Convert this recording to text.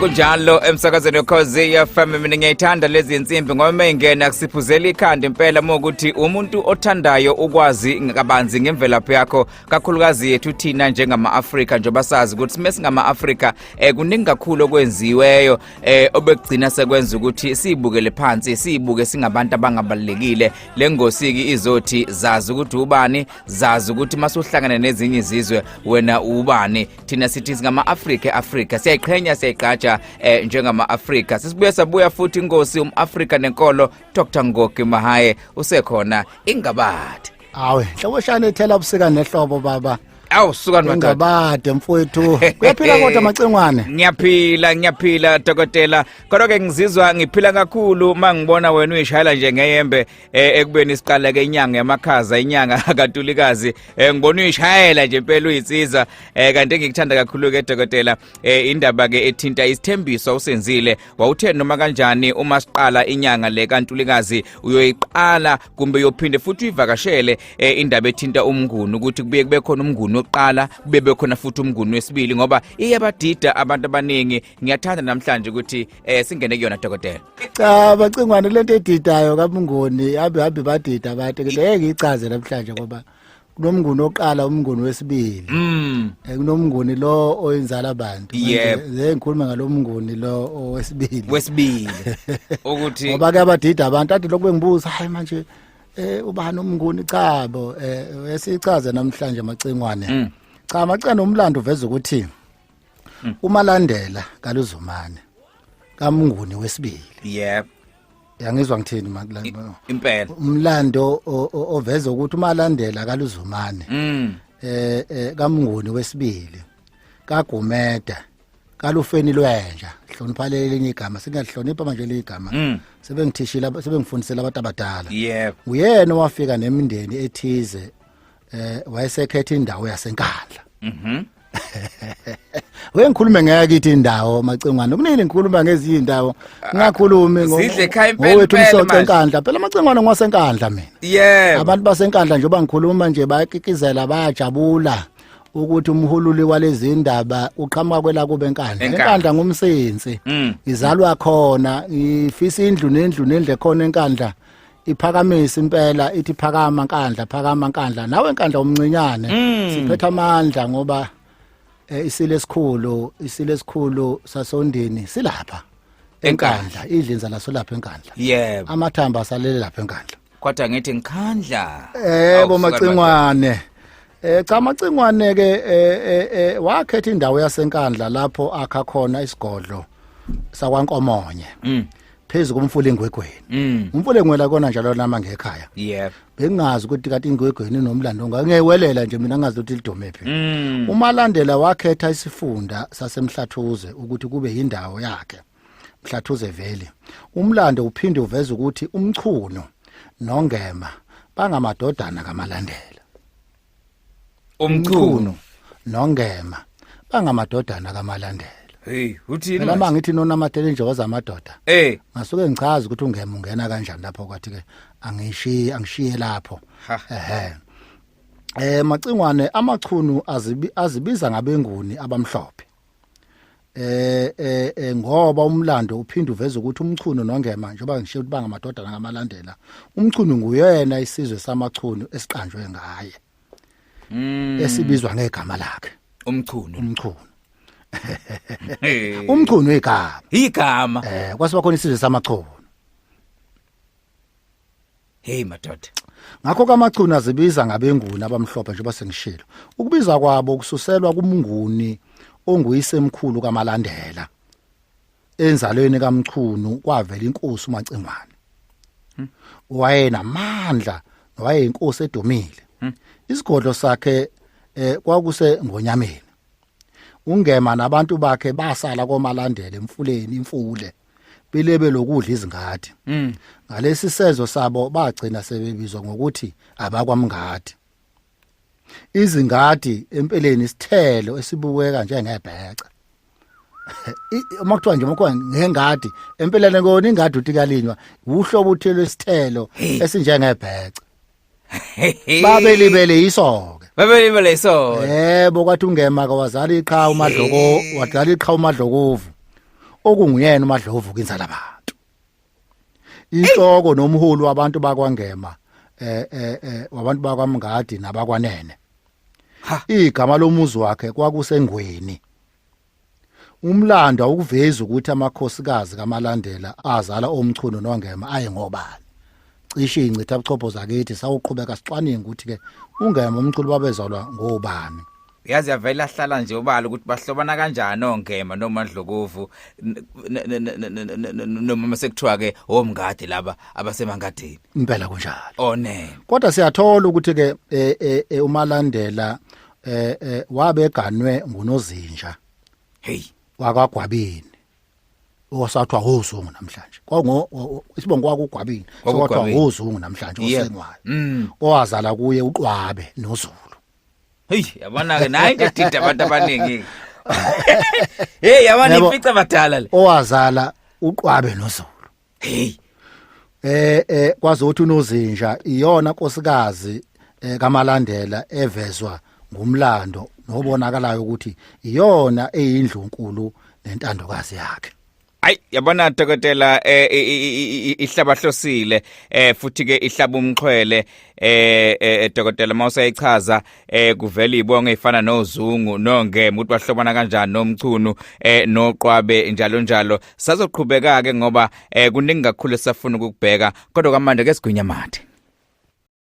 kunjalo emsakazweni wekhozi FM mina ngiyayithanda lezi insimbi ngoba mengena kusiphuzela ikhanda impela mokuthi umuntu othandayo ukwazi ngabanzi ngemvelaphi yakho kakhulukazi yethu thina njengama-Afrika njengoba sazi ukuthi mesingama-Afrika kuningi kakhulu okwenziweyo obekugcina sekwenza ukuthi siyibukele phansi siyibuke singabantu abangabalekile lengosiki izothi zazi ukuthi ubani zazi ukuthi masuhlangana nezinye izizwe wena ubani thina sithi singama-Afrika siyayiqhenya siyayiqhatsha njengama-Afrika sabuya futhi inkosi umAfrika nenkolo Dr. Ngogi Mahaye usekhona ingabade awe hloboshane ethela ubusika nehlobo baba awusukani madoda ingabade mfowethu kuyaphila kodwa macengwane ngiyaphila dokotela kodwa ke ngizizwa ngiphila kakhulu mangibona wena uyishayela nje ngeyembe ekubeni isiqala ke inyanga yamakhaza inyanga kaNtulikazi ngibona uyishayela nje impela uyitsiza kanti ngikuthanda kakhulu ke dokotela indaba ke ethinta isithembiso usenzile wawuthe noma kanjani uma siqala inyanga le kaNtulikazi uyoyiqala kumbe uyophinde futhi uyivakashele indaba ethinta umnguni ukuthi kubuye kube khona umnguni oqala kube khona futhi umnguni wesibili ngoba iyabadida abantu abaningi ngiyathanda namhlanje ukuthi singene kuyona dokotela cha bacengwane lento edidayo kamnguni habi badida abantu ngeke ngichaze namhlanje ngoba kunomnguni oqala umnguni wesibili kunomnguni lo oyinzala abantu ngikhuluma ngalomnguni lo wesibili ukuthi ngoba ke abadida abantu athi lokube ngibuza hayi manje ubani umnguni chabo esichaza namhlanje macengwane cha macana umlando uveza ukuthi uMalandela kaLuzumane kamnguni wesibili yangizwa ngithini impela umlando oveza ukuthi uMalandela kaLuzumane kamnguni wesibili kaGumeda kaLufeni Lwenja hlonipha lelinye igama singahlonipha manje le igama sebengithishila sebengifundisela abantu abadala uyena wafika nemindeni ethize wayesekhetha indawo yaseNkandla wengikhulume ngakithi indawo macengwane kunini ngikhuluma ngezinye indawo ngakhulumi ngowethu umsoco eNkandla phela macengwane ngwaseNkandla mina abantu baseNkandla njengoba ngikhuluma nje bayakikizela bayajabula ukuthi umhululi walezi indaba uqhamuka kwela kube eNkandla ngumsensi izalwa khona ifisa indlu nendlu khona eNkandla iphakamisa impela ithi phakama Nkandla nawe eNkandla umncinyane siphetha amandla ngoba isile esikhulu sasondini silapha eNkandla idlinza laso lapha eNkandla amathamba asalele lapha eNkandla kodwa ngithi Nkandla bo macengwane cha macengwane ke wakhetha indawo yaseNkandla lapho akha khona isigodlo sakwaNkomonye phezulu kumfula eNgwegweni umfula engwela kona njalo nama ngekhaya bengazi ukuthi kanti iNgwegweni nomlando ngangewelela nje mina ngazi ukuthi lidome phi uMalandela wakhetha isifunda saseMhlathuze ukuthi kube yindawo yakhe Mhlathuze Valley umlando uphinde uveza ukuthi umchuno noNgema bangamadodana kaMalandela umchuno noNgema bangamadodana kaMalandela uthini phela mangithi nonamatele nje zamadoda ngasuke ngichaza ukuthi uNgema ungena kanjani lapho kwathi ke angishiye lapho macingwane amachunu azibiza ngabenguni abamhlophe ngoba umlando uphinde uveza ukuthi umchuno noNgema njengoba ngishiye ukuthi bangamadodana kaMalandela umchuno nguyena isizwe samachunu esiqanjwe ngaye esibizwa ngegama lakhe umchuno umchuno igama kwasiba khona isizwe samachunu madoda ngakho kamachunu azibiza ngabenguni abamhlophe njengoba sengishilo ukubiza kwabo kususelwa kumnguni onguyisemkhulu kaMalandela enzalweni kamchunu kwavela inkosi uMacengwane wayenamandla wayeyinkosi edumile isigodlo sakhe kwakuse Ngonyameni uNgema nabantu bakhe basala koMalandela emfuleni imfule bilebe lokudla izingadi ngalesi senzo sabo bagcina sebebizwa ngokuthi abakwamngadi izingadi empeleni isithelo esibukeka njengebhece makuthiwa nje ngengadi empeleni kona ingadi uthi kalinywa uhlobo uthelo isithelo esinjengebhece babelibele isoke babelibele isoke yebo kwathi uNgema ka wazala iqha uMadloko wadlala iqha uMadlokovu okunguyena uMadlovu kinzala abantu inhloko nomholi wabantu bakwaNgema wabantu bakwaMngadi nabakwanene igama lomuzi wakhe kwakusengweni umlando ukuveza ukuthi amakhosikazi kaMalandela azala omchuno noNgema ayengobani cishe incitha ubuchopho zakithi sawuqhubeka sixwaninga ukuthi ke uNgema umculo babezalwa ngobani yazi yavela hlala nje obala ukuthi bahlobana kanjani oNgema noMandlovu noma sekuthiwa ke oMngadi laba abasemangadini impela kunjalo one kodwa siyathola ukuthi ke uMalandela wabeganwe nguNozinja hey wakwaGwabini osathwa uzungu namhlanje kwango isibongo kwakuGwabini sokuthwa uzungu namhlanje osengwayo owazala kuye uQwabe noZulu hey yabona ke nayi ngedida abantu abaningi hey yabona ifica abadala le owazala uQwabe noZulu hey kwazi ukuthi uNozinja iyona nkosikazi kaMalandela evezwa ngumlando nobonakalayo ukuthi iyona eyindlunkulu nentandokazi yakhe Ay yabona dokotela ihlabahlosile futhi ke ihlaba umxhwele dokotela mawusayichaza kuvela ibonga efana noZungu noNgema ukuthi bahlobana kanjani nomchunu noQwabe njalo sazoqhubeka ke ngoba kuningi kakhulu esafuna ukubheka kodwa kamanje ke sigwinya mathe